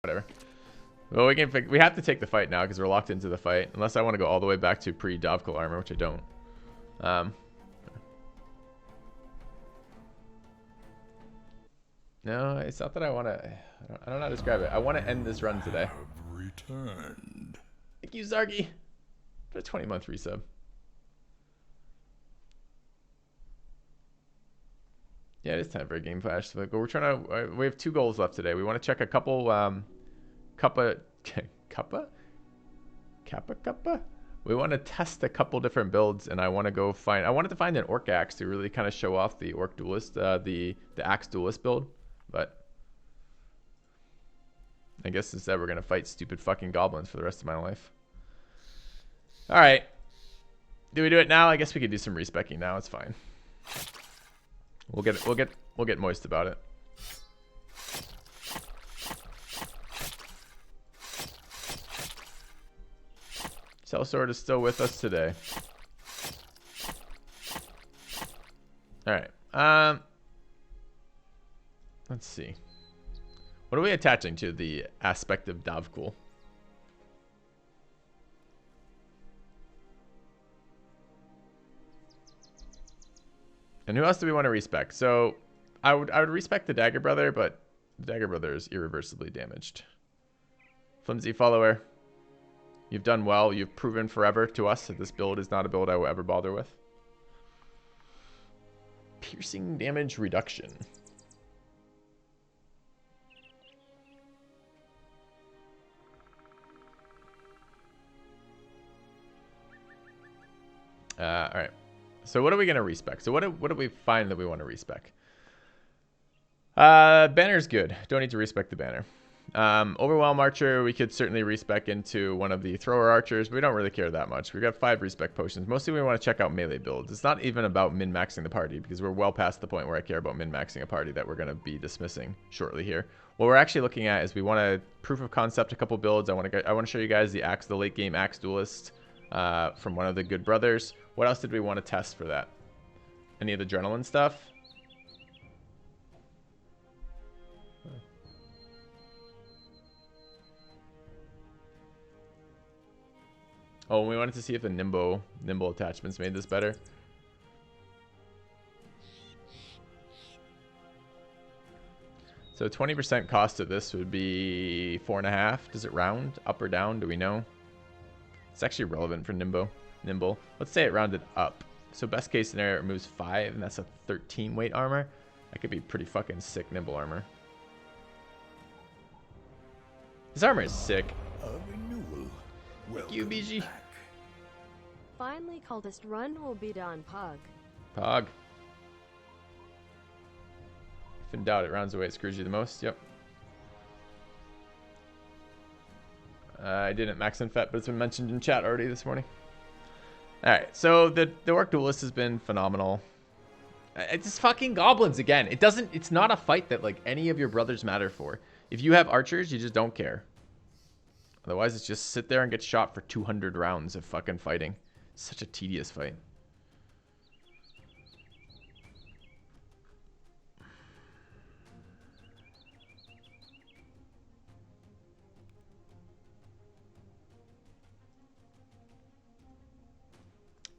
Whatever. Well, we have to take the fight now because we're locked into the fight. Unless I want to go all the way back to pre-Dovkul armor, which I don't. No, it's not that I want to. I don't know how to describe it. I want to end this run today. Have returned. Thank you, Zargi, for a 20-month resub. Yeah, it is time for a game flash. But we're trying to. We have 2 goals left today. We want to check a couple. Kappa. We want to test a couple different builds, and I want to go find. I wanted to find an orc axe to really kind of show off the orc duelist, the axe duelist build, but I guess instead we're gonna fight stupid fucking goblins for the rest of my life. All right, do we do it now? I guess we could do some respecking now. It's fine. We'll get moist about it. Sellsword is still with us today. All right. Let's see. What are we attaching to the aspect of Dovkul? And who else do we want to respec? So I would respect the Dagger Brother, but the Dagger Brother is irreversibly damaged. Flimsy follower. You've done well. You've proven forever to us that this build is not a build I will ever bother with. Piercing damage reduction. All right. So what are we going to respec? So what do we find that we want to respec? Banner's good. Don't need to respec the banner. Overwhelm Archer, we could certainly respec into one of the thrower archers, but we don't really care that much. We've got 5 respec potions. Mostly we want to check out melee builds. It's not even about min-maxing the party because we're well past the point where I care about min-maxing a party that we're going to be dismissing shortly here. What we're actually looking at is we want to proof of concept a couple builds. I want to show you guys the late game axe duelist from one of the good brothers. What else did we want to test for that? Any of the adrenaline stuff? Oh, we wanted to see if the nimble attachments made this better. So 20% cost of this would be 4.5. Does it round up or down? Do we know? It's actually relevant for nimble. Let's say it rounded up. So best case scenario, it removes 5, and that's a 13 weight armor. That could be pretty fucking sick nimble armor. This armor is sick. A renewal. Thank you, BG. Back. Finally, Cultist run will be done, Pug. Pog. If in doubt, it rounds away. It screws you the most. Yep. I didn't max in FET, but it's been mentioned in chat already this morning. Alright, so the Orc Duelist has been phenomenal. It's just fucking goblins again. It's not a fight that like any of your brothers matter for. If you have archers, you just don't care. Otherwise, it's just sit there and get shot for 200 rounds of fucking fighting. Such a tedious fight.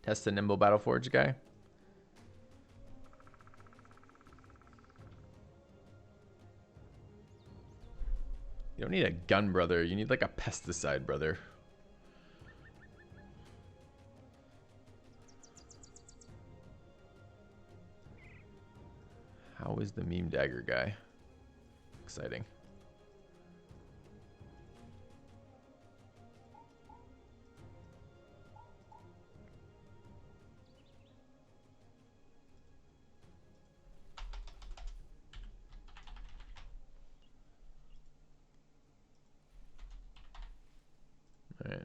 Test the nimble Battleforge guy. You don't need a gun brother. You need like a pesticide brother. How is the meme dagger guy? Exciting. All right.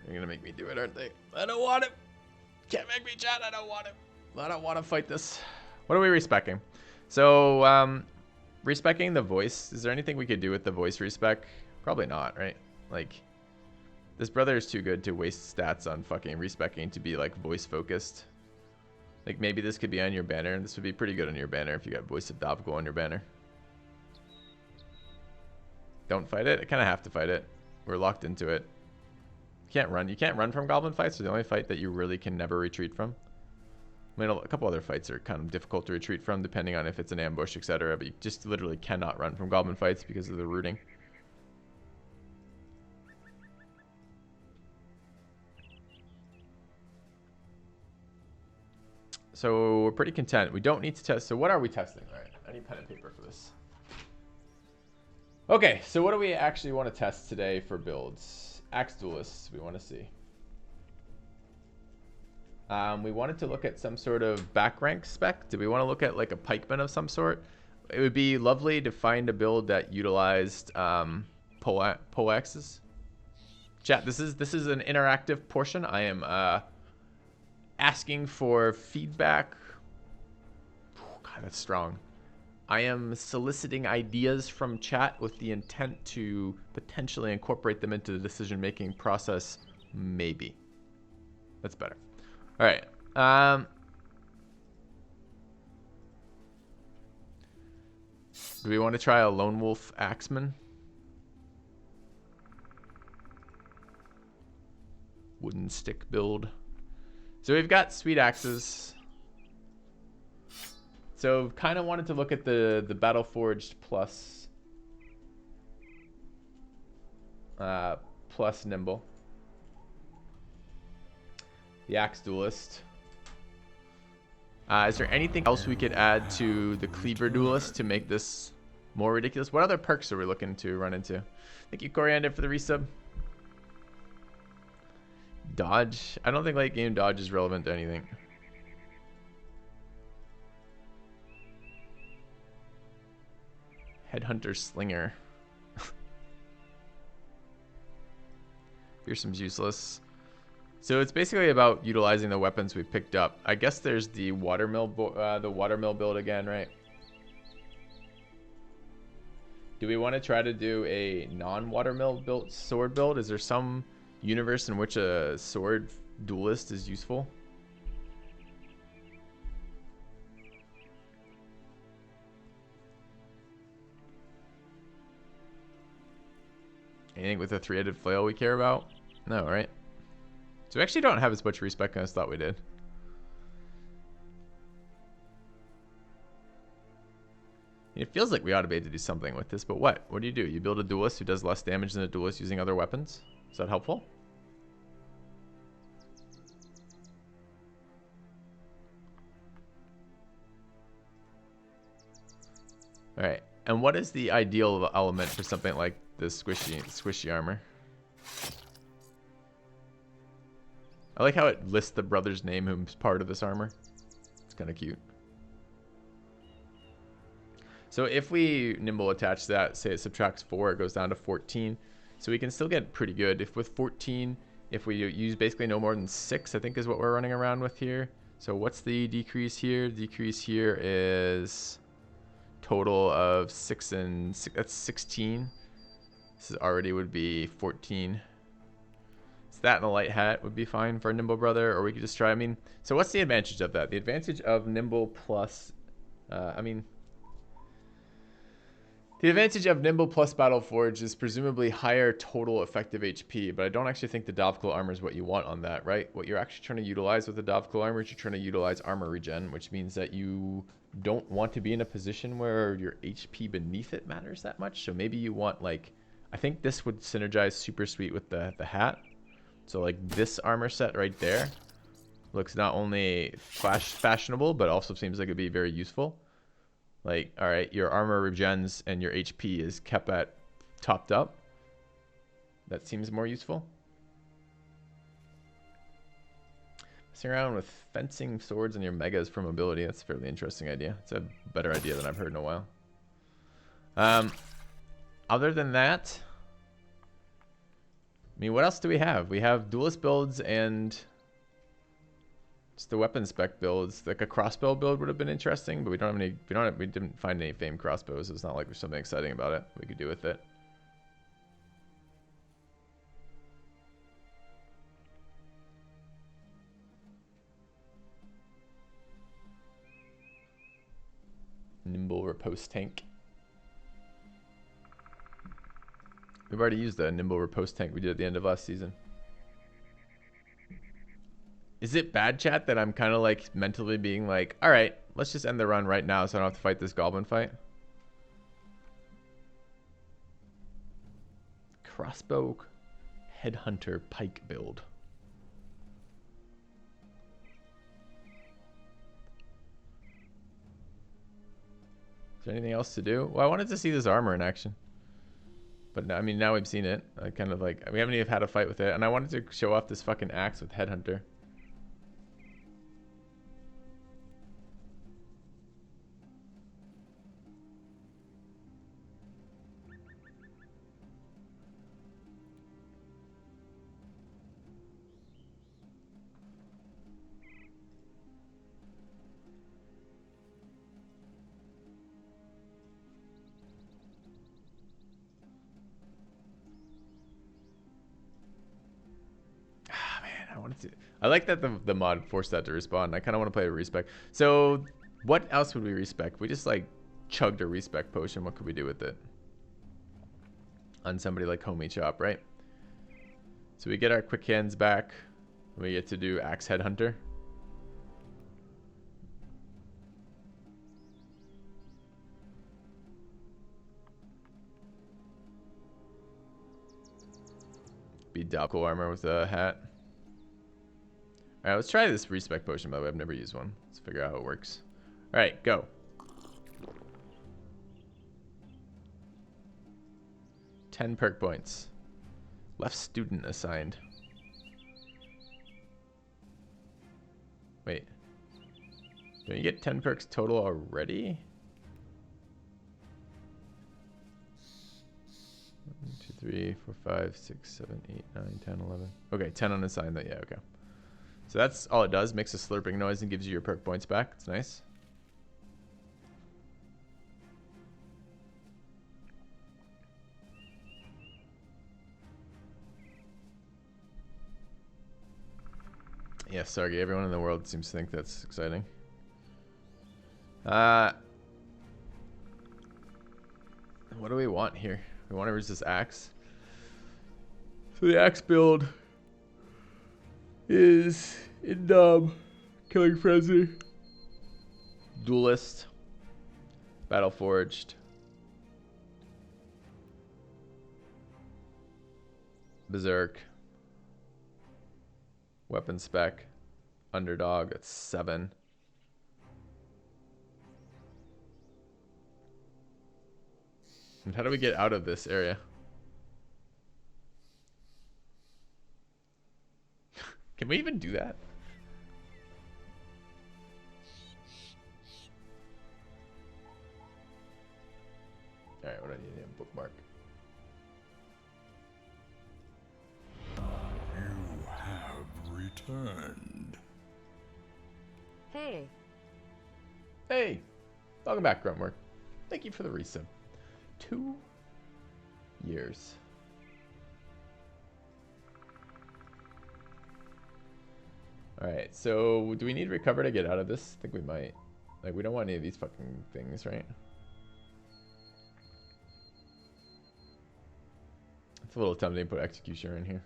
They're gonna make me do it, aren't they? I don't want it. Can't make me chat. I don't want it. I don't want to fight this. What are we respecing? So, respecing the voice. Is there anything we could do with the voice respec? Probably not, right? Like, this brother is too good to waste stats on fucking respecing to be like voice focused. Like maybe this could be on your banner. This would be pretty good on your banner if you got Voice of Davko on your banner. Don't fight it. I kind of have to fight it. We're locked into it. You can't run. You can't run from goblin fights. So the only fight that you really can never retreat from. I mean, a couple other fights are kind of difficult to retreat from, depending on if it's an ambush, etc. But you just literally cannot run from goblin fights because of the rooting. So we're pretty content. We don't need to test. So what are we testing? All right, I need pen and paper for this. Okay, so what do we actually want to test today for builds? Axe duelists we want to see. We wanted to look at some sort of back rank spec. Do we want to look at like a pikeman of some sort? It would be lovely to find a build that utilized pole axes. Chat, this is an interactive portion. I am asking for feedback. God, that's strong. I am soliciting ideas from chat with the intent to potentially incorporate them into the decision-making process. Maybe. That's better. All right. Do we want to try a Lone Wolf Axeman? Wooden stick build. So we've got sweet axes. So kind of wanted to look at the Battleforged plus plus nimble. The axe duelist. Is there anything else we could add to the cleaver duelist to make this more ridiculous? What other perks are we looking to run into? Thank you, Coriander, for the resub. Dodge. I don't think late game dodge is relevant to anything. Headhunter Slinger. Fearsome's useless. So it's basically about utilizing the weapons we picked up. I guess there's the watermill build again, right? Do we want to try to do a non-watermill built sword build? Is there some universe in which a sword duelist is useful? Anything with a three-headed flail we care about? No, right? So we actually don't have as much respec as I thought we did. It feels like we ought to be able to do something with this, but what? What do? You build a duelist who does less damage than a duelist using other weapons? Is that helpful? Alright, and what is the ideal element for something like this squishy armor? I like how it lists the brother's name who's part of this armor. It's kind of cute. So if we nimble attach that, say it subtracts 4, it goes down to 14. So we can still get pretty good. If with 14, if we use basically no more than 6, I think is what we're running around with here. So what's the decrease here? Decrease here is total of 6 and 6, that's 16. This is already would be 14. So that and a light hat would be fine for a nimble brother, or we could just try. I mean, so what's the advantage of that? The advantage of nimble plus, the advantage of nimble plus Battleforge is presumably higher total effective HP, but I don't actually think the Dovclaw armor is what you want on that, right? What you're actually trying to utilize with the Dovclaw armor is you're trying to utilize armor regen, which means that you don't want to be in a position where your HP beneath it matters that much. So maybe you want, like, I think this would synergize super sweet with the hat. So like this armor set right there looks not only fashionable, but also seems like it'd be very useful. Like, all right, your armor regens and your HP is kept at topped up. That seems more useful. Messing around with fencing swords and your megas for mobility. That's a fairly interesting idea. It's a better idea than I've heard in a while. Other than that, I mean, what else do we have? We have duelist builds and just the weapon spec builds. Like a crossbow build would have been interesting, but we don't have any. We didn't find any famed crossbows. It's not like there's something exciting about it we could do with it. Nimble Riposte Tank. We've already used the Nimble Riposte Tank we did at the end of last season. Is it bad, chat, that I'm kind of like mentally being like, all right, let's just end the run right now so I don't have to fight this goblin fight? Crossbow Headhunter Pike build. Is there anything else to do? Well, I wanted to see this armor in action. But I mean, now we've seen it. I kind of like, we haven't even had a fight with it. And I wanted to show off this fucking axe with Headhunter. I like that the mod forced that to respawn. I kind of want to play a respec. So what else would we respec? We just like chugged a respec potion. What could we do with it? On somebody like Homie Chop, right? So we get our quick hands back. We get to do Axe Headhunter. Be Doubtful armor with a hat. Alright, let's try this respec potion, by the way. I've never used one. Let's figure out how it works. Alright, go. $10 perk points. Left student assigned. Wait. Don't you get 10 perks total already? 1, 2, 3, 4, 5, 6, 7, 8, 9, 10, 11. Okay, 10 unassigned. Yeah, okay. So that's all it does. Makes a slurping noise and gives you your perk points back. It's nice. Yeah, Sargi. Everyone in the world seems to think that's exciting. What do we want here? We want to use this axe. So the axe build is in Killing Frenzy, Duelist, Battle Forged, Berserk, Weapon Spec, Underdog. That's 7. And how do we get out of this area? Can we even do that? Alright, what do I need to bookmark? You have returned. Hey. Hey! Welcome back, Gruntwork. Thank you for the resub. 2 years. Alright, so do we need recover to get out of this? I think we might. Like, we don't want any of these fucking things, right? It's a little tempting to put Executioner in here.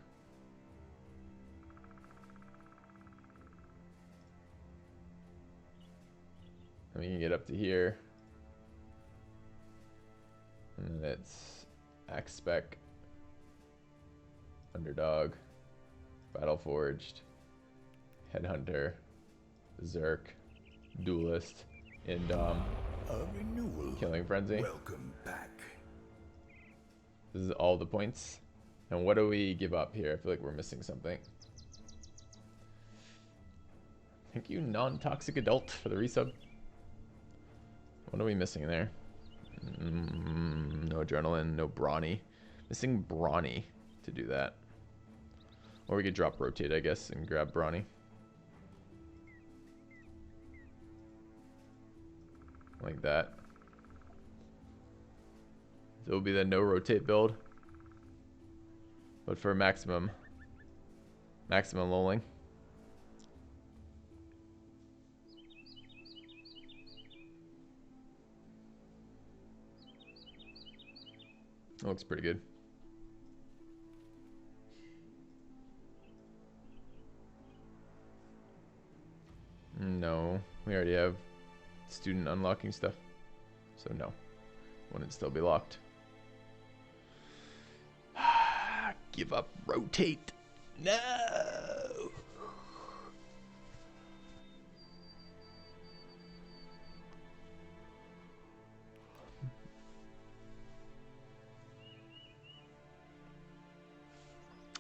And we can get up to here. And then it's Axe Spec, Underdog, Battle Forged, Headhunter, Berserk, Duelist, and A renewal. Killing Frenzy. Welcome back. This is all the points. And what do we give up here? I feel like we're missing something. Thank you, non-toxic adult, for the resub. What are we missing there? No adrenaline, no brawny. Missing brawny to do that. Or we could drop rotate, I guess, and grab brawny. Like that. So it'll be the no rotate build. But for maximum lulling. That looks pretty good. No, we already have student unlocking stuff. So no, wouldn't still be locked. Give up, rotate. No.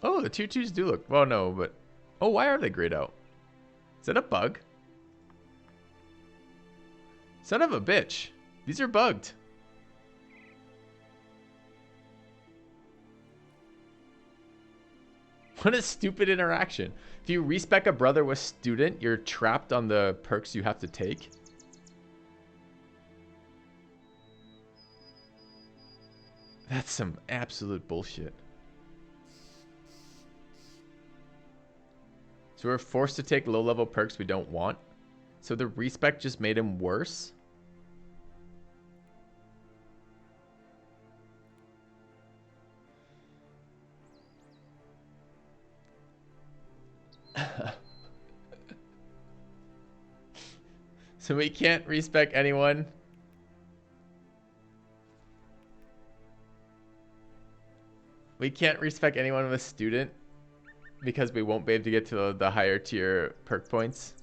Oh, the tier 2s do look, well, no, but, oh, why are they grayed out? Is that a bug? Son of a bitch. These are bugged. What a stupid interaction. If you respec a brother with student, you're trapped on the perks you have to take. That's some absolute bullshit. So we're forced to take low-level perks we don't want. So the respec just made him worse. So we can't respec anyone. We can't respec anyone with student because we won't be able to get to the higher tier perk points.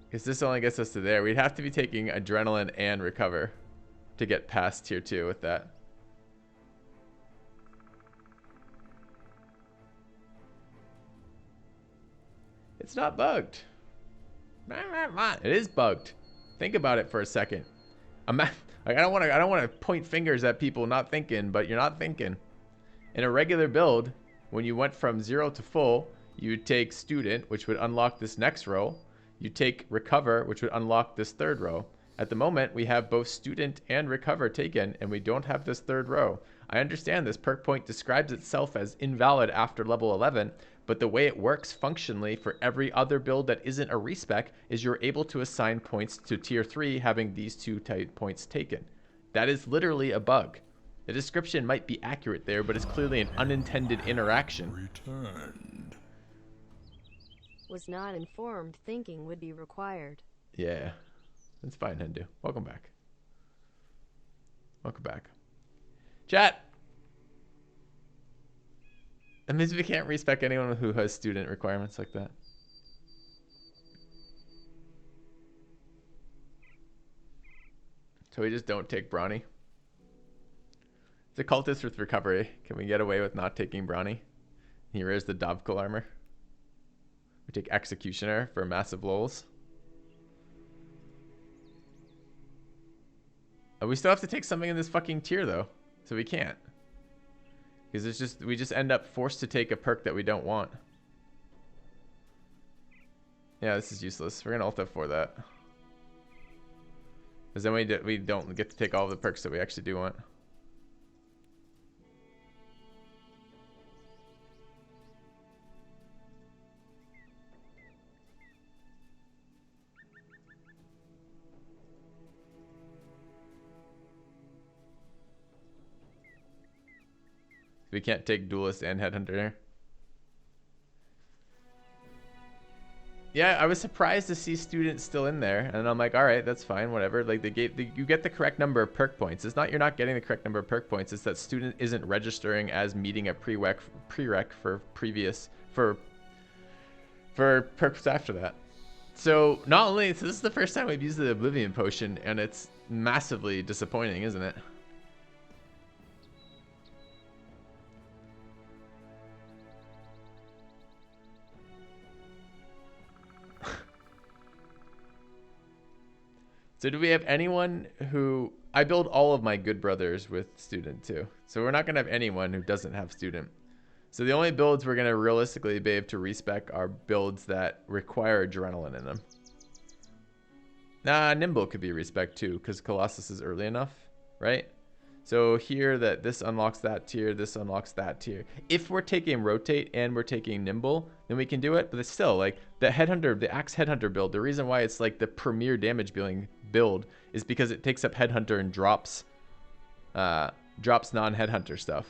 Because this only gets us to there. We'd have to be taking adrenaline and recover to get past tier 2 with that. It's not bugged. It is bugged. Think about it for a second. Like, I don't want to point fingers at people not thinking, but you're not thinking. In a regular build, when you went from 0 to full, you would take student, which would unlock this next row. You take recover, which would unlock this third row. At the moment, we have both student and recover taken, and we don't have this third row. I understand this perk point describes itself as invalid after level 11, but the way it works functionally for every other build that isn't a respec is you're able to assign points to tier 3 having these two type points taken. That is literally a bug. The description might be accurate there, but it's clearly an unintended interaction. Returned. Was not informed thinking would be required. Yeah, that's fine, Hindu. Welcome back. Welcome back. Chat! That means we can't respec anyone who has student requirements like that. So we just don't take Brawny. It's a cultist with recovery. Can we get away with not taking Brawny? Here is the Dovkul armor. We take Executioner for massive lulls. We still have to take something in this fucking tier though. So we can't. Because it's just, we just end up forced to take a perk that we don't want. Yeah, this is useless. We're gonna ult F4 that. Because then we don't get to take all of the perks that we actually do want. We can't take Duelist and Headhunter. Yeah, I was surprised to see students still in there, and I'm like, all right, that's fine, whatever. Like you get the correct number of perk points. It's not you're not getting the correct number of perk points. It's that student isn't registering as meeting a prereq for perks after that. So not only so this is the first time we've used the Oblivion Potion, and it's massively disappointing, isn't it? So do we have anyone who... I build all of my good brothers with student too. So we're not going to have anyone who doesn't have student. So the only builds we're going to realistically be able to respec are builds that require adrenaline in them. Nah, Nimble could be respec too because Colossus is early enough, right? So here that this unlocks that tier, this unlocks that tier. If we're taking Rotate and we're taking Nimble, then we can do it. But it's still like the Headhunter, the Axe Headhunter build, the reason why it's like the premier damage build is because it takes up Headhunter and drops non-Headhunter stuff,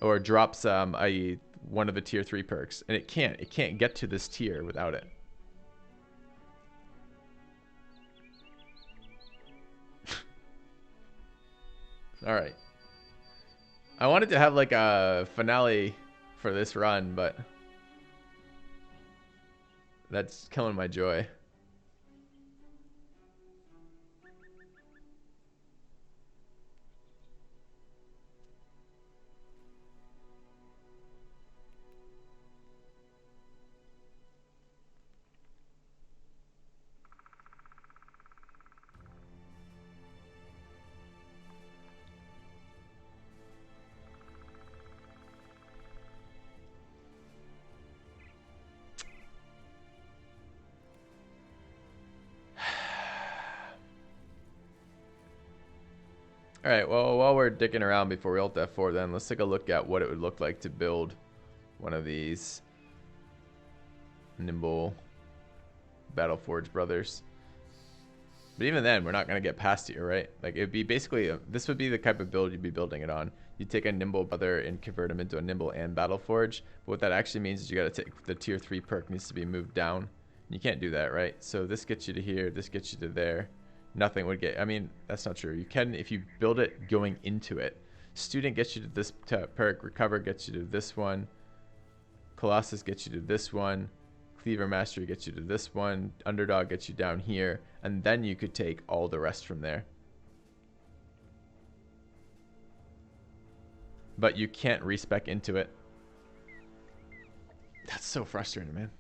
or drops one of the tier 3 perks, and it can't get to this tier without it. All right. I wanted to have like a finale for this run, but that's killing my joy. All right, well, while we're dicking around before we ult F4, then let's take a look at what it would look like to build one of these nimble Battleforge brothers. But even then, we're not going to get past here, right? Like, it'd be basically, this would be the type of build you'd be building it on. You'd take a nimble brother and convert him into a nimble and Battleforge. But what that actually means is you got to take the tier 3 perk needs to be moved down. You can't do that, right? So this gets you to here, this gets you to there. Nothing would get, I mean, that's not true. You can, if you build it going into it. Student gets you to this perk, Recover gets you to this one, Colossus gets you to this one, Cleaver Mastery gets you to this one, Underdog gets you down here, and then you could take all the rest from there. But you can't respec into it. That's so frustrating, man.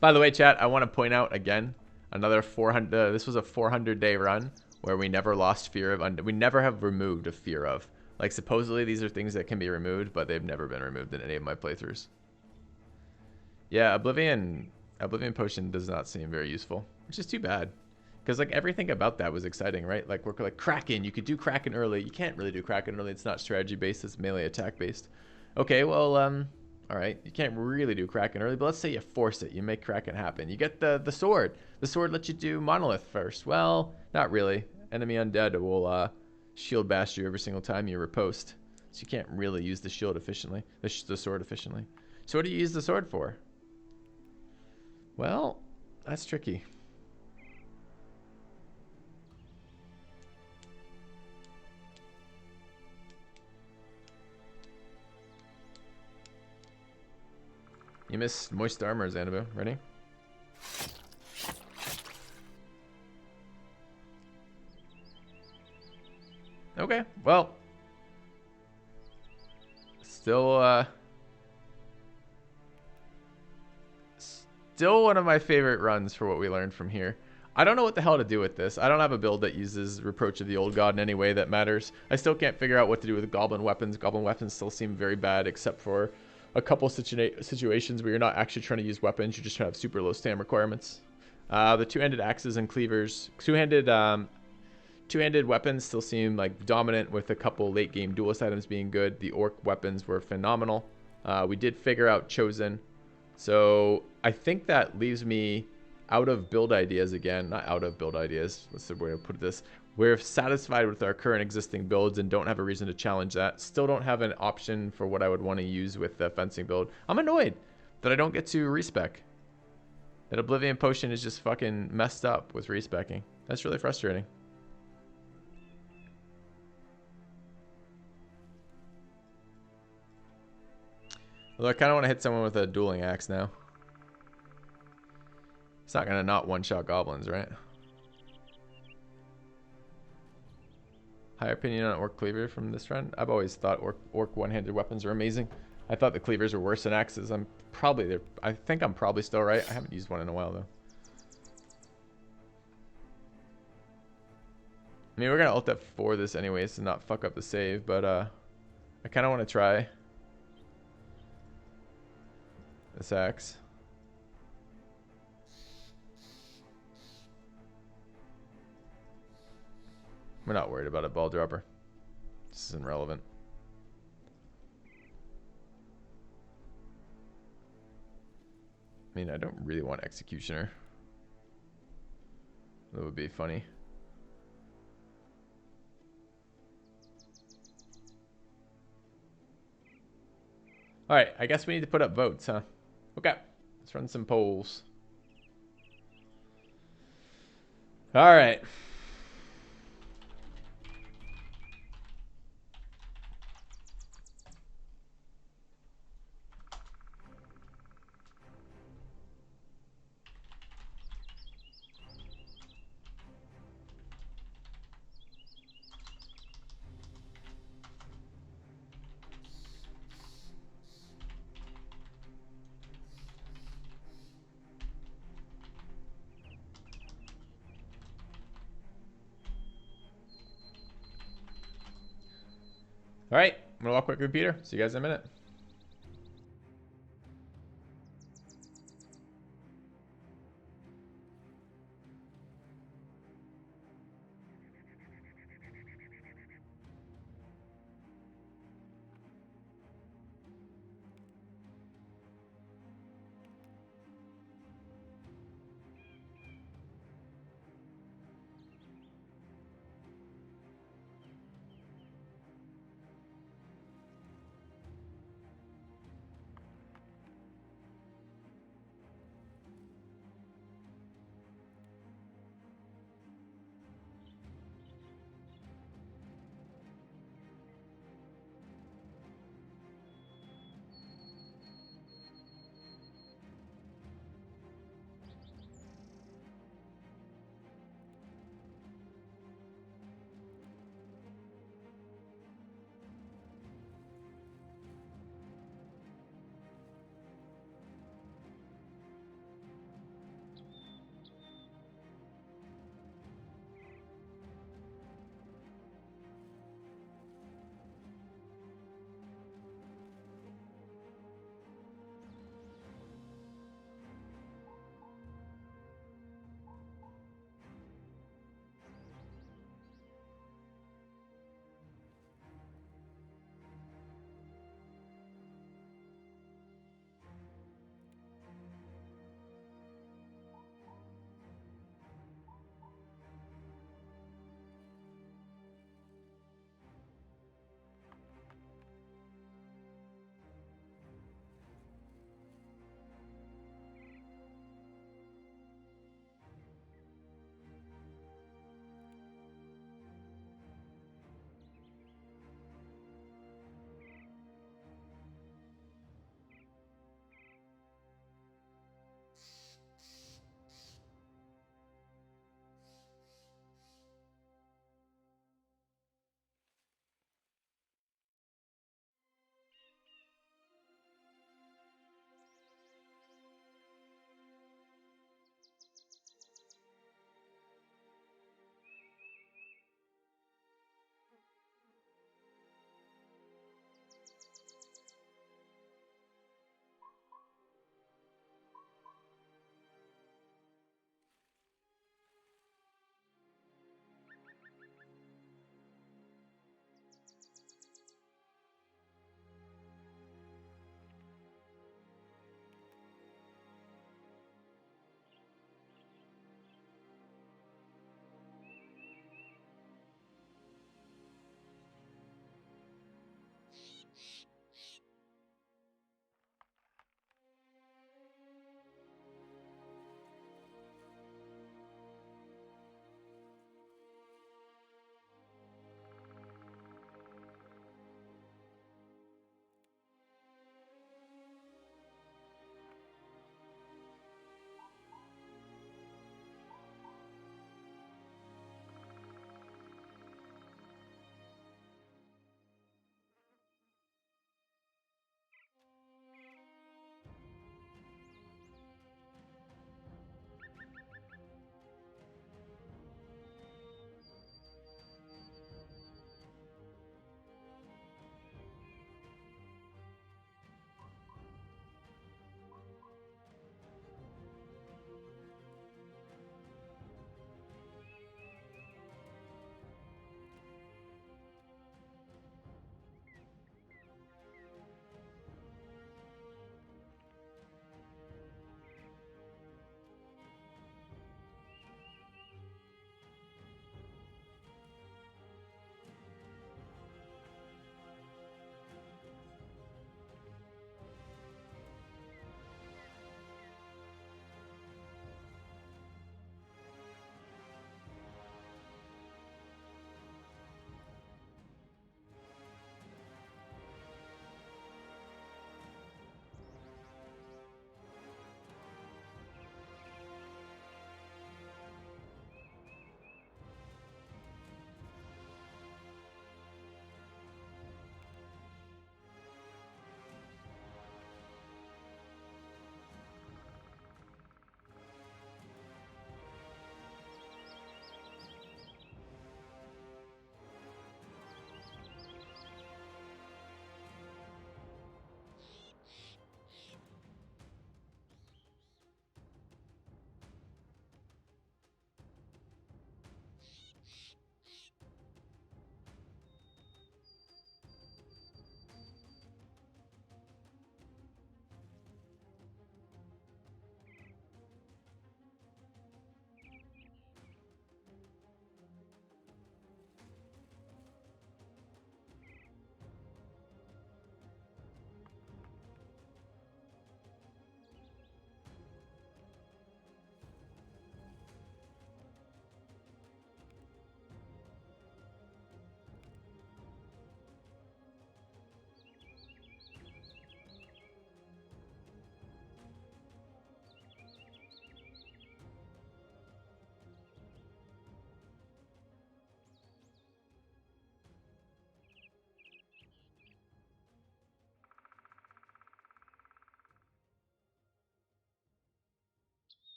By the way, chat, I want to point out again, another 400, this was a 400-day run where we never lost fear of, we never have removed a fear of. Like, supposedly these are things that can be removed, but they've never been removed in any of my playthroughs. Yeah, Oblivion Potion does not seem very useful, which is too bad. Because, like, everything about that was exciting, right? Like, we're like, Kraken, you could do Kraken early. You can't really do Kraken early. It's not strategy-based. It's melee attack-based. Okay, well, all right. You can't really do Kraken early, but let's say you force it. You make Kraken happen. You get the sword. The sword lets you do Monolith first. Well, not really. Enemy Undead will shield bash you every single time you riposte. So you can't really use the shield efficiently, the sword efficiently. So what do you use the sword for? Well, that's tricky. You missed Moist Armor, Xanabu. Ready? Okay, well. Still one of my favorite runs for what we learned from here. I don't know what the hell to do with this. I don't have a build that uses Reproach of the Old God in any way that matters. I still can't figure out what to do with Goblin weapons. Goblin weapons still seem very bad, except for a couple situations where you're not actually trying to use weapons. You're just trying to have super low stam requirements. The two-handed axes and cleavers. Two-handed weapons still seem like dominant, with a couple late-game duelist items being good. The orc weapons were phenomenal. We did figure out Chosen. So I think that leaves me out of build ideas again. Not out of build ideas. What's the way to put this? We're satisfied with our current existing builds and don't have a reason to challenge that. Still don't have an option for what I would want to use with the fencing build. I'm annoyed that I don't get to respec. That Oblivion Potion is just fucking messed up with respecking. That's really frustrating. Although I kind of want to hit someone with a dueling axe now. It's not going to not one-shot goblins, right? High opinion on Orc Cleaver from this run. I've always thought Orc one-handed weapons are amazing. I thought the cleavers were worse than axes. I think I'm probably still right. I haven't used one in a while, though. I mean, we're going to ult F4 this anyways to not fuck up the save, but I kind of want to try this axe. We're not worried about a ball dropper. This is irrelevant. I mean, I don't really want Executioner. That would be funny. All right, I guess we need to put up votes, huh? Okay, let's run some polls. All right. All right, I'm gonna walk quick with Peter. See you guys in a minute.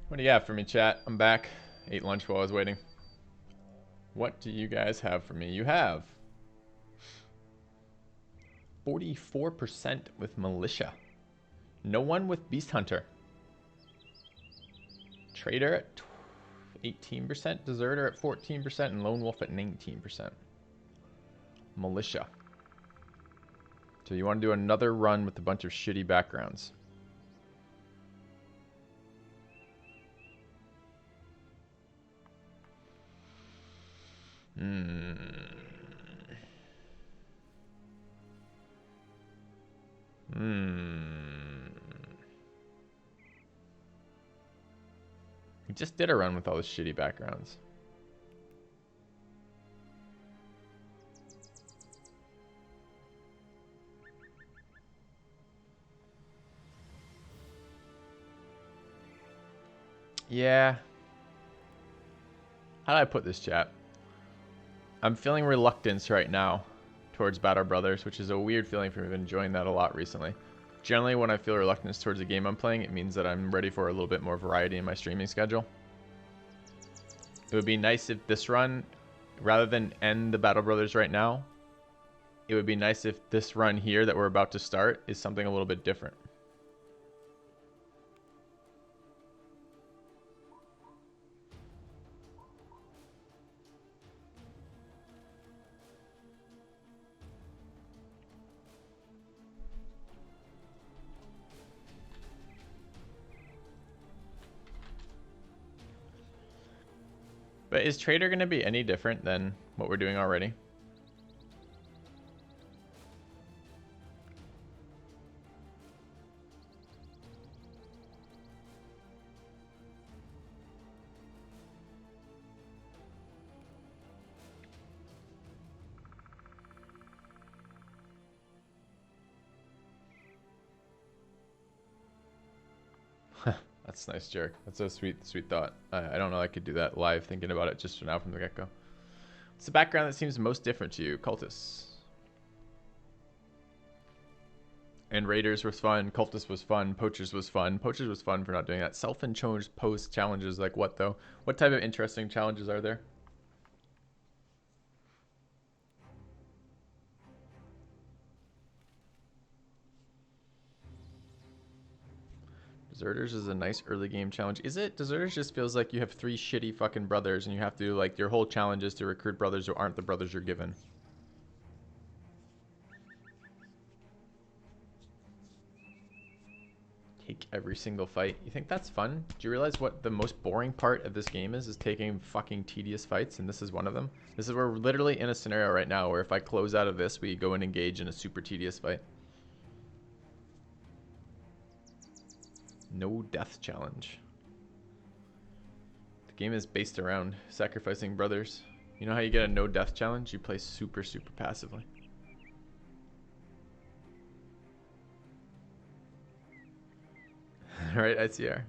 What do you have for me, chat? I'm back. Ate lunch while I was waiting. What do you guys have for me? You have 44% with militia. No one with beast hunter. Trader at 18%, deserter at 14%, and lone wolf at 19%. Militia. So you want to do another run with a bunch of shitty backgrounds. We just did a run with all the shitty backgrounds. Yeah. How do I put this, chat? I'm feeling reluctance right now towards BattleBrothers, which is a weird feeling for me. I've been enjoying that a lot recently. Generally, when I feel reluctance towards a game I'm playing, it means that I'm ready for a little bit more variety in my streaming schedule. It would be nice if this run, rather than end the BattleBrothers right now, it would be nice if this run here that we're about to start is something a little bit different. But is Trader going to be any different than what we're doing already? That's nice, Jerk. That's a sweet thought. I don't know I could do that live, thinking about it just for now from the get-go. What's the background that seems most different to you? Cultists. And Raiders was fun. Cultist was fun. Poachers was fun. Poachers was fun for not doing that. Self-imposed post challenges, like what though? What type of interesting challenges are there? Deserters is a nice early game challenge. Is it? Deserters just feels like you have 3 shitty fucking brothers and you have to, like, your whole challenge is to recruit brothers who aren't the brothers you're given. Take every single fight. You think that's fun? Do you realize what the most boring part of this game is taking fucking tedious fights, and this is one of them? This is where we're literally in a scenario right now where if I close out of this, we go and engage in a super tedious fight. No death challenge. The game is based around sacrificing brothers. You know how you get a no death challenge? You play super passively. Alright, ICR.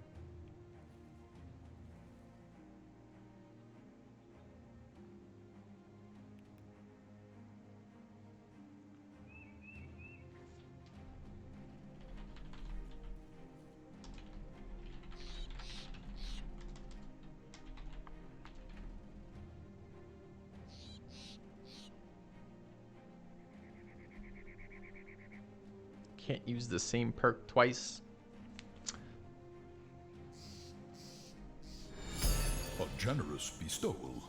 Can't use the same perk twice. A generous bestowal.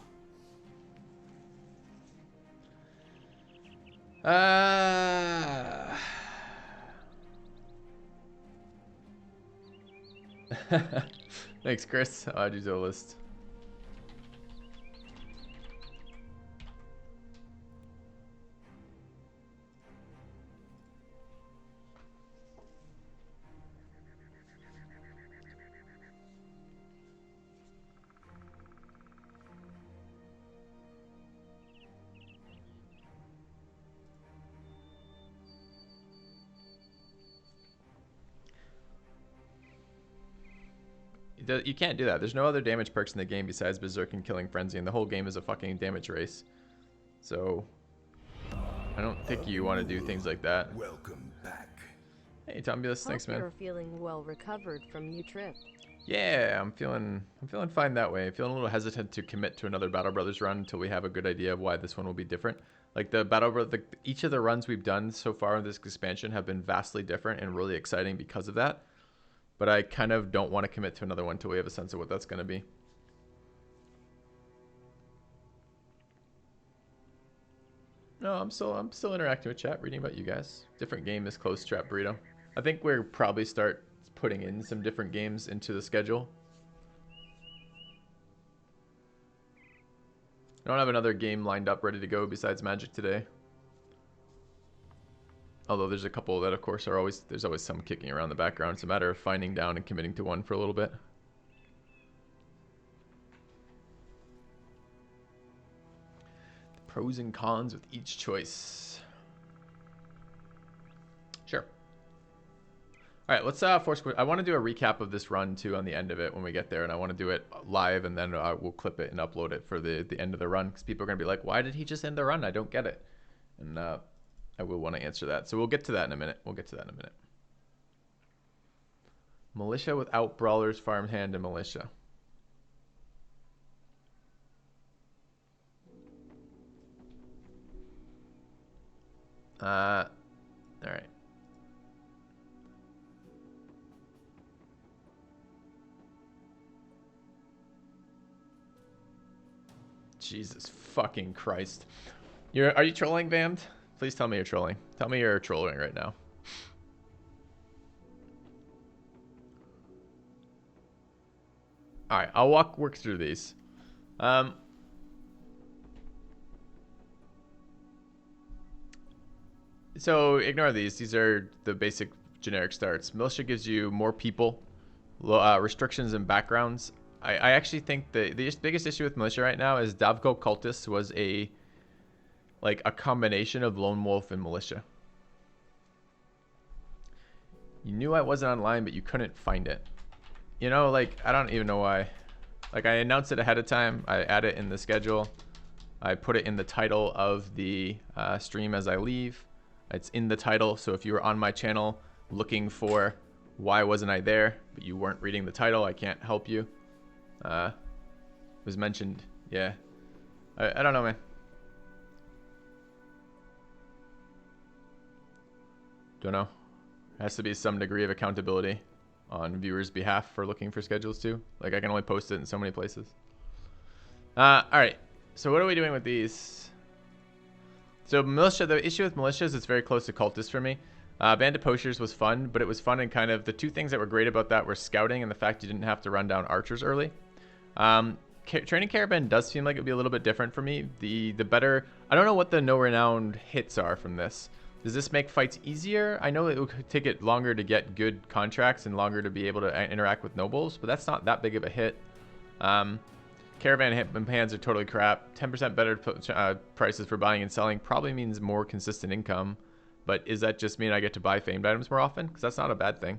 Thanks, Chris. I'll add you to the list. You can't do that. There's no other damage perks in the game besides Berserk and Killing Frenzy, and the whole game is a fucking damage race. So, I don't think you want to do things like that. Welcome back. Hey, Tombulus, thanks, man. Hope you're feeling well recovered from your trip. Yeah, I'm feeling fine that way. Feeling a little hesitant to commit to another Battle Brothers run until we have a good idea of why this one will be different. Like each of the runs we've done so far in this expansion have been vastly different and really exciting because of that. But I kind of don't want to commit to another one until we have a sense of what that's going to be. No, I'm still interacting with chat, reading about you guys. Different game is close, Trap Burrito. I think we'll probably start putting in some different games into the schedule. I don't have another game lined up ready to go besides Magic today. Although there's a couple that, of course, there's always some kicking around the background. It's a matter of finding down and committing to one for a little bit. The pros and cons with each choice. Sure. All right, let's force. I want to do a recap of this run too on the end of it when we get there, and I want to do it live, and then we'll clip it and upload it for the end of the run because people are gonna be like, "Why did he just end the run? I don't get it." And I will want to answer that. So we'll get to that in a minute. Militia without brawlers, farmhand, and militia. All right. Jesus fucking Christ. Are you trolling, Vammed? Please tell me you're trolling. Tell me you're trolling right now. All right, I'll work through these. So ignore these. These are the basic generic starts. Militia gives you more people, restrictions and backgrounds. I actually think the biggest issue with militia right now is Davko Cultist was a combination of lone wolf and militia. You knew I wasn't online, but you couldn't find it. You know, like, I don't even know why. Like, I announced it ahead of time. I add it in the schedule. I put it in the title of the stream as I leave. It's in the title, so if you were on my channel looking for why wasn't I there, but you weren't reading the title, I can't help you. Was mentioned. Yeah. I don't know, man. Don't know. There has to be some degree of accountability on viewers' behalf for looking for schedules too. Like, I can only post it in so many places. All right. So what are we doing with these? So militia, the issue with militias, it's very close to cultist for me. Band of Poachers was fun, but it was fun in kind of the two things that were great about that were scouting and the fact you didn't have to run down archers early. Training Caravan does seem like it would be a little bit different for me. The better, I don't know what the no renowned hits are from this. Does this make fights easier? I know it would take it longer to get good contracts and longer to be able to interact with nobles, but that's not that big of a hit. Caravan hands are totally crap. 10% better prices for buying and selling probably means more consistent income. But is that just mean I get to buy famed items more often? Because that's not a bad thing.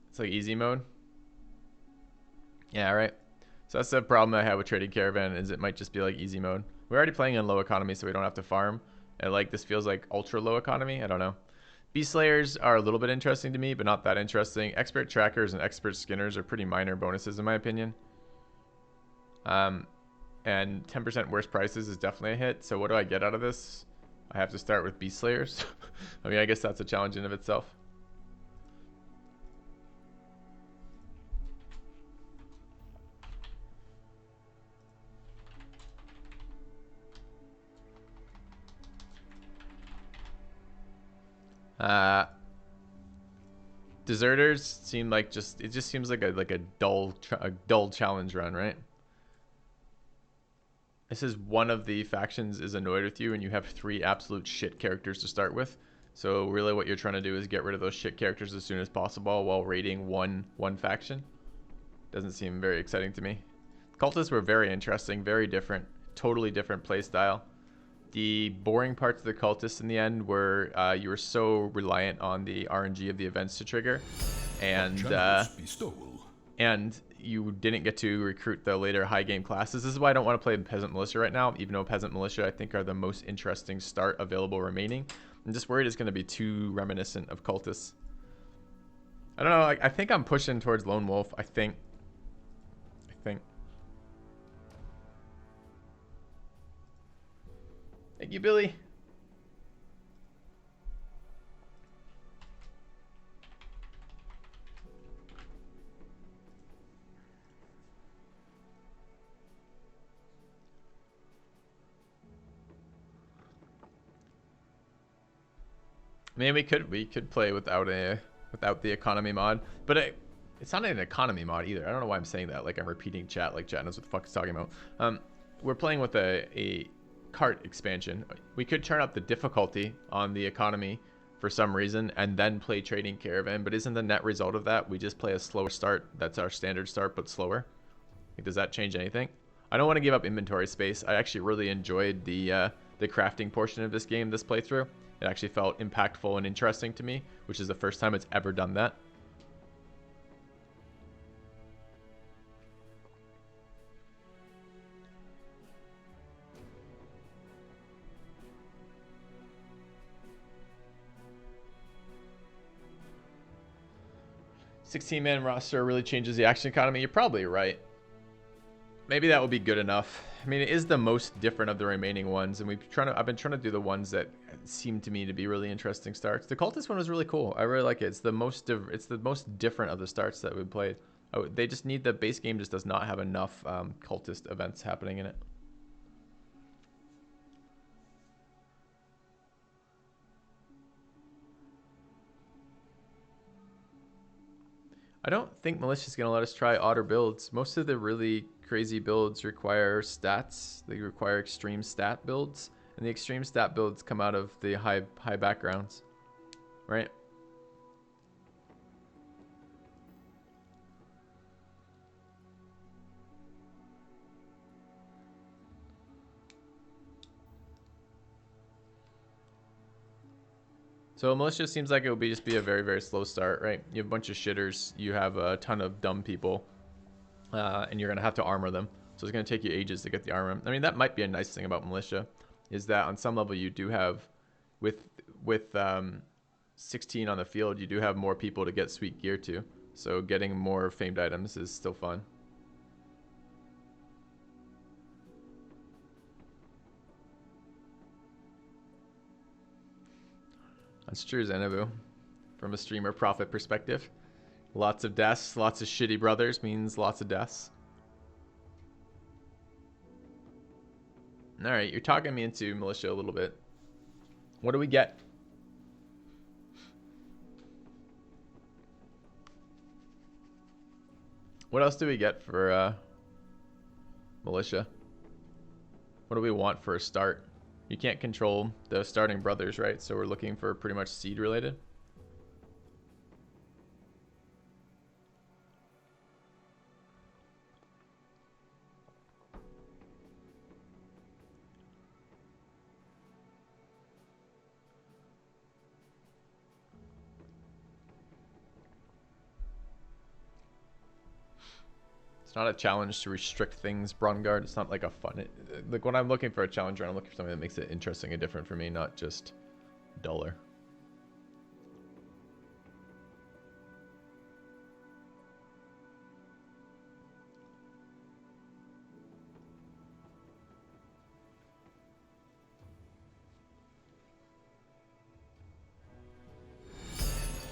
It's like easy mode. Yeah, right. So that's the problem I have with Trading Caravan is it might just be like easy mode. We're already playing in low economy, so we don't have to farm. And like this feels like ultra low economy. I don't know. Beast Slayers are a little bit interesting to me, but not that interesting. Expert Trackers and Expert Skinners are pretty minor bonuses in my opinion. And 10% worse prices is definitely a hit. So what do I get out of this? I have to start with Beast Slayers. I mean, I guess that's a challenge in of itself. Deserters seem like it just seems like a dull challenge run, right? This is one of the factions is annoyed with you and you have 3 absolute shit characters to start with. So really what you're trying to do is get rid of those shit characters as soon as possible while raiding one faction. Doesn't seem very exciting to me. Cultists were very interesting, very different, totally different play style. The boring parts of the cultists in the end were you were so reliant on the RNG of the events to trigger, and you didn't get to recruit the later high game classes. This is why I don't want to play Peasant Militia right now, even though Peasant Militia I think are the most interesting start available remaining. I'm just worried it's going to be too reminiscent of cultists. I don't know. I think I'm pushing towards Lone Wolf. I think. Thank you, Billy. I mean, we could play without the economy mod, but it's not an economy mod either. I don't know why I'm saying that. Like I'm repeating chat, like chat knows what the fuck it's talking about. We're playing with a cart expansion. We could turn up the difficulty on the economy for some reason and then play trading caravan, but isn't the net result of that we just play a slower start? That's our standard start, but slower. Like, does that change anything? I don't want to give up inventory space. I actually really enjoyed the crafting portion of this game, this playthrough. It actually felt impactful and interesting to me, which is the first time it's ever done that. $16-man roster really changes the action economy. You're probably right. Maybe that would be good enough. I mean, it is the most different of the remaining ones, and I've been trying to do the ones that seem to me to be really interesting starts. The Cultist one was really cool. I really like it. It's the most different of the starts that we played. They just need the base game just does not have enough Cultist events happening in it. I don't think Militia's going to let us try odder builds. Most of the really crazy builds require stats. They require extreme stat builds. And the extreme stat builds come out of the high backgrounds. Right? So Militia seems like it would just be a very, very slow start, right? You have a bunch of shitters, you have a ton of dumb people, and you're going to have to armor them. So it's going to take you ages to get the armor. I mean, that might be a nice thing about Militia, is that on some level you do have, with 16 on the field, you do have more people to get sweet gear to. So getting more famed items is still fun. That's true, Xanabu. From a streamer profit perspective. Lots of deaths, lots of shitty brothers means lots of deaths. Alright, you're talking me into Militia a little bit. What do we get? What else do we get for Militia? What do we want for a start? You can't control the starting brothers, right? So we're looking for pretty much seed related. It's not a challenge to restrict things, Brongard. It's not like a fun... Like when I'm looking for a challenger, I'm looking for something that makes it interesting and different for me, not just duller.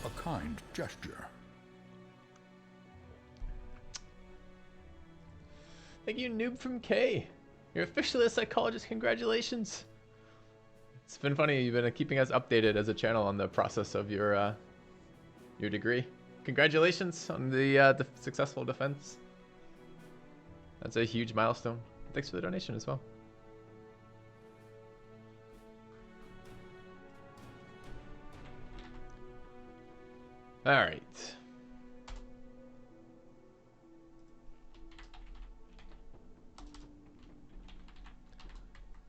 A kind gesture. Thank you, Noob from K. You're officially a psychologist. Congratulations. It's been funny. You've been keeping us updated as a channel on the process of your degree. Congratulations on the successful defense. That's a huge milestone. Thanks for the donation as well. All right.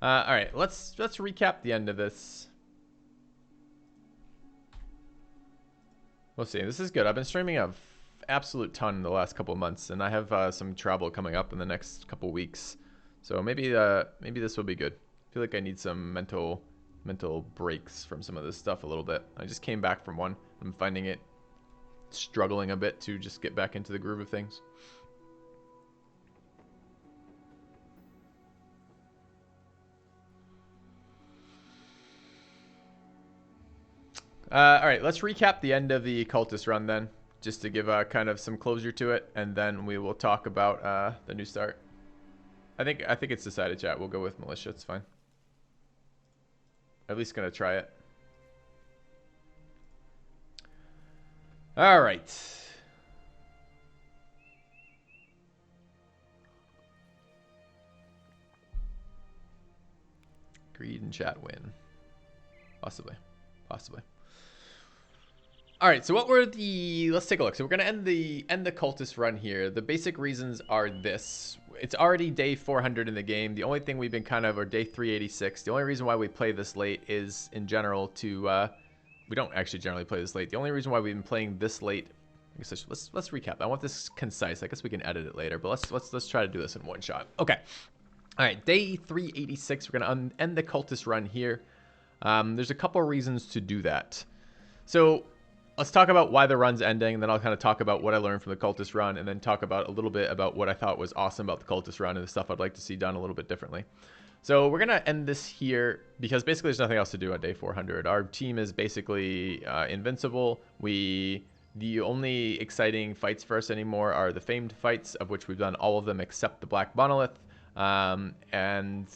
All right, let's recap the end of this. We'll see. This is good. I've been streaming a absolute ton in the last couple of months, and I have some travel coming up in the next couple weeks. So maybe this will be good. I feel like I need some mental breaks from some of this stuff a little bit. I just came back from one. I'm finding it struggling a bit to just get back into the groove of things. All right, let's recap the end of the Cultist run then, just to give kind of some closure to it, and then we will talk about the new start. I think it's decided, chat. We'll go with militia. It's fine. At least gonna try it. All right. Greed and chat win. Possibly. Possibly. All right, so what were the... Let's take a look. So we're going to end the Cultist run here. The basic reasons are this. It's already day 400 in the game. The only thing we've been kind of... Or day 386. The only reason why we play this late is, in general, to... we don't actually generally play this late. The only reason why we've been playing this late... I guess let's recap. I want this concise. I guess we can edit it later, but let's try to do this in one shot. Okay. All right, day 386. We're going to end the Cultist run here. There's a couple reasons to do that. So... Let's talk about why the run's ending, and then I'll kind of talk about what I learned from the Cultist run, and then talk about a little bit about what I thought was awesome about the Cultist run and the stuff I'd like to see done a little bit differently. So we're going to end this here because basically there's nothing else to do on day 400. Our team is basically invincible. The only exciting fights for us anymore are the famed fights, of which we've done all of them except the Black Monolith. And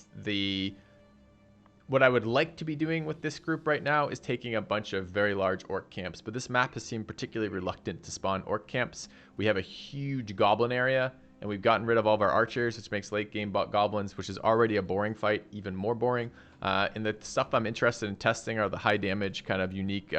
what I would like to be doing with this group right now is taking a bunch of very large orc camps, but this map has seemed particularly reluctant to spawn orc camps. We have a huge goblin area, and we've gotten rid of all of our archers, which makes late game goblins, which is already a boring fight, even more boring. And the stuff I'm interested in testing are the high damage, kind of unique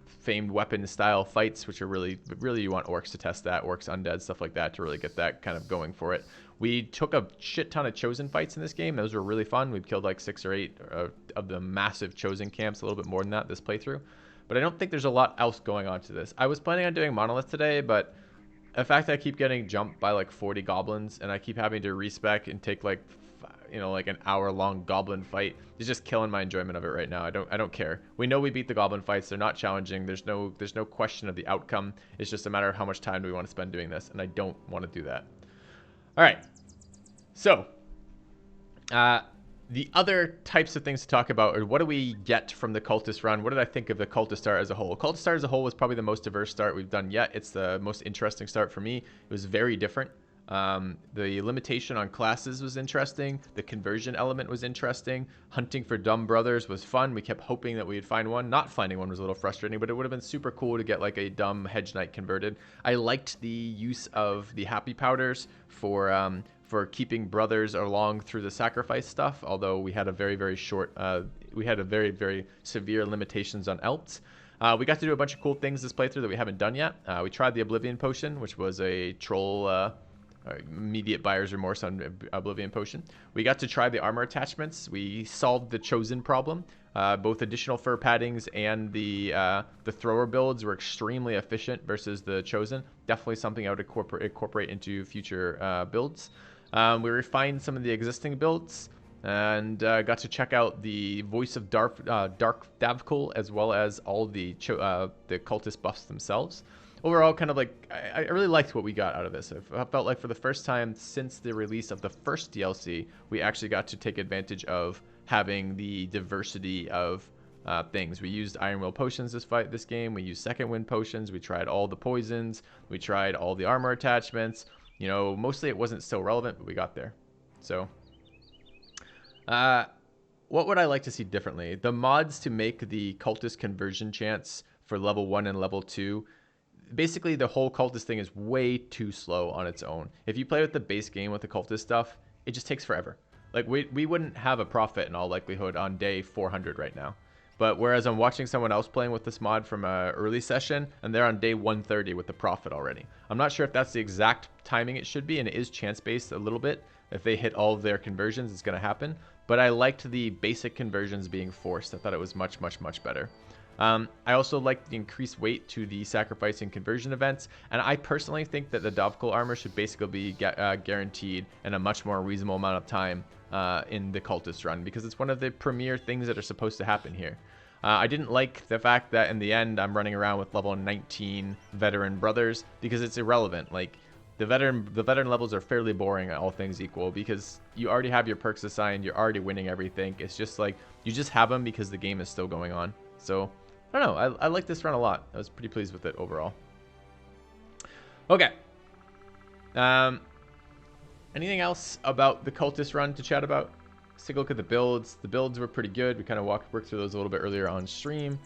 famed weapon style fights, which are really you want orcs to test that, orcs, undead, stuff like that, to really get that kind of going for it. We took a shit ton of chosen fights in this game. Those were really fun. We've killed like 6 or 8 of the massive chosen camps, a little bit more than that this playthrough. But I don't think there's a lot else going on to this. I was planning on doing Monolith today, but the fact that I keep getting jumped by like 40 goblins and I keep having to respec and take like, you know, like an hour-long goblin fight is just killing my enjoyment of it right now. I don't care. We know we beat the goblin fights. They're not challenging. There's no question of the outcome. It's just a matter of how much time do we want to spend doing this, and I don't want to do that. All right, so the other types of things to talk about are what do we get from the Cultist run? What did I think of the Cultist start as a whole? Cultist start as a whole was probably the most diverse start we've done yet. It's the most interesting start for me. It was very different. The limitation on classes was interesting. The conversion element was interesting. Hunting for dumb brothers was fun. We kept hoping that we'd find one. Not finding one was a little frustrating, but it would have been super cool to get like a dumb hedge knight converted. I liked the use of the happy powders for keeping brothers along through the sacrifice stuff, although we had a very short, we had a very severe limitations on elts. We got to do a bunch of cool things this playthrough that we haven't done yet. We tried the Oblivion Potion, which was a troll immediate buyer's remorse on Oblivion Potion. We got to try the armor attachments. We solved the chosen problem. Both additional fur paddings and the thrower builds were extremely efficient versus the chosen. Definitely something I would incorporate into future builds. We refined some of the existing builds and got to check out the Voice of Dark Davkul, as well as all the cultist buffs themselves. Overall, kind of like, I really liked what we got out of this. I felt like for the first time since the release of the first DLC, we actually got to take advantage of having the diversity of things. We used Iron Will potions this game. We used Second Wind potions. We tried all the poisons. We tried all the armor attachments. You know, mostly it wasn't still relevant, but we got there. So, what would I like to see differently? The mods to make the cultist conversion chance for level 1 and level 2. Basically, the whole cultist thing is way too slow on its own. If you play with the base game with the cultist stuff, it just takes forever. Like, we wouldn't have a profit in all likelihood on day 400 right now. But whereas I'm watching someone else playing with this mod from an early session, and they're on day 130 with the profit already. I'm not sure if that's the exact timing it should be, and it is chance-based a little bit. If they hit all of their conversions, it's going to happen. But I liked the basic conversions being forced. I thought it was much better. I also like the increased weight to the sacrifice and conversion events, and I personally think that the Davkul armor should basically be guaranteed in a much more reasonable amount of time in the cultist run, because it's one of the premier things that are supposed to happen here. I didn't like the fact that in the end I'm running around with level 19 veteran brothers because it's irrelevant. Like the veteran levels are fairly boring, all things equal, because you already have your perks assigned, you're already winning everything. It's just like you just have them because the game is still going on. So I don't know. I like this run a lot. I was pretty pleased with it overall. Okay. Anything else about the Cultist run to chat about? Let's take a look at the builds. The builds were pretty good. We kind of worked through those a little bit earlier on stream.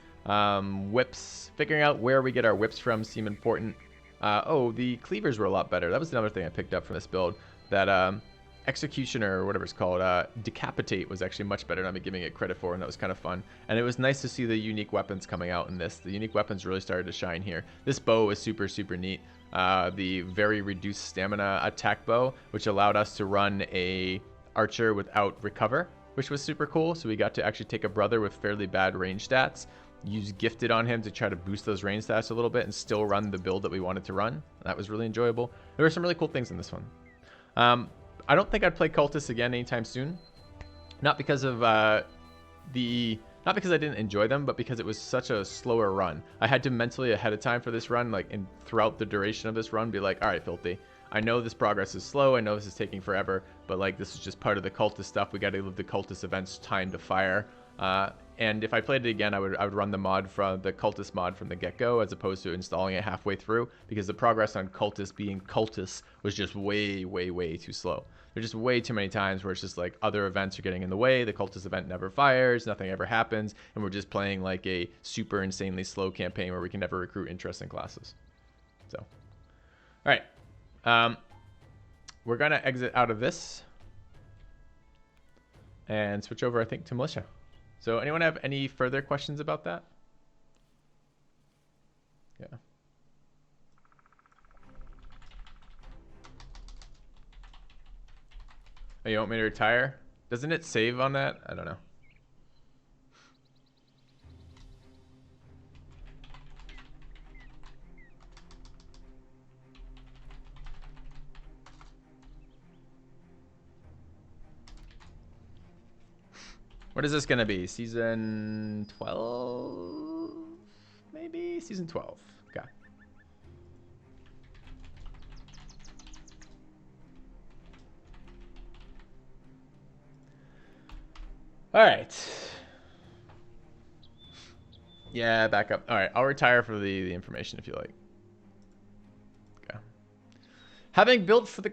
Whips, figuring out where we get our whips from seem important. Oh, the cleavers were a lot better. That was another thing I picked up from this build. That executioner, or whatever it's called, decapitate was actually much better than I'm giving it credit for, and that was kind of fun. And it was nice to see the unique weapons coming out in this. The unique weapons really started to shine here. This bow is super, super neat. The very reduced stamina attack bow, which allowed us to run a archer without recover, which was super cool. So we got to actually take a brother with fairly bad range stats, use gifted on him to try to boost those range stats a little bit and still run the build that we wanted to run. That was really enjoyable. There were some really cool things in this one. I don't think I'd play Cultist again anytime soon. Not because of not because I didn't enjoy them, but because it was such a slower run. I had to mentally ahead of time for this run, like throughout the duration of this run, be like, all right, Filthy, I know this progress is slow. I know this is taking forever, but like this is just part of the Cultist stuff. We got to live the Cultist events time to fire. And if I played it again, I would run the mod from the Cultist mod from the get-go, as opposed to installing it halfway through, because the progress on Cultist being Cultist was just way, way, way too slow. There's just way too many times where it's just like other events are getting in the way. The Cultist event never fires, nothing ever happens, and we're just playing like a super insanely slow campaign where we can never recruit interesting classes. So, all right. We're going to exit out of this and switch over, I think, to militia. So anyone have any further questions about that? Yeah. Oh, you want me to retire? Doesn't it save on that? I don't know. What is this going to be? Season 12? Maybe? Season 12. Okay. All right. Yeah, back up. All right, I'll retire for the information if you like. Okay. Having built for the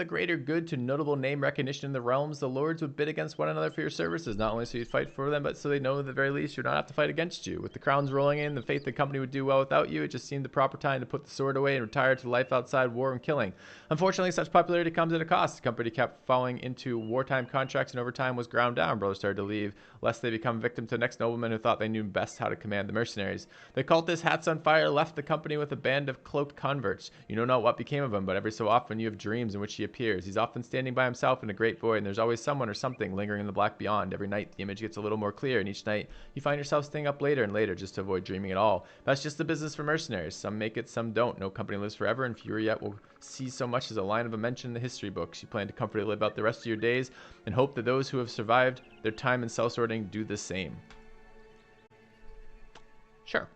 greater good to notable name recognition in the realms, the lords would bid against one another for your services, not only so you'd fight for them, but so they know at the very least you'd not have to fight against you. With the crowns rolling in, the faith the company would do well without you, it just seemed the proper time to put the sword away and retire to life outside war and killing. Unfortunately, such popularity comes at a cost. The company kept falling into wartime contracts, and over time was ground down. Brothers started to leave, lest they become victim to the next nobleman who thought they knew best how to command the mercenaries. The cultist, hats on fire, left the company with a band of cloaked converts. You know not what became of him, but every so often you have dreams in which he appears. He's often standing by himself in a great void, and there's always someone or something lingering in the black beyond. Every night the image gets a little more clear, and each night you find yourself staying up later and later just to avoid dreaming at all. That's just the business for mercenaries. Some make it, some don't. No company lives forever, and fewer yet will see so much as a line of a mention in the history books. You plan to comfortably live out the rest of your days and hope that those who have survived their time in cell sorting do the same. Sure.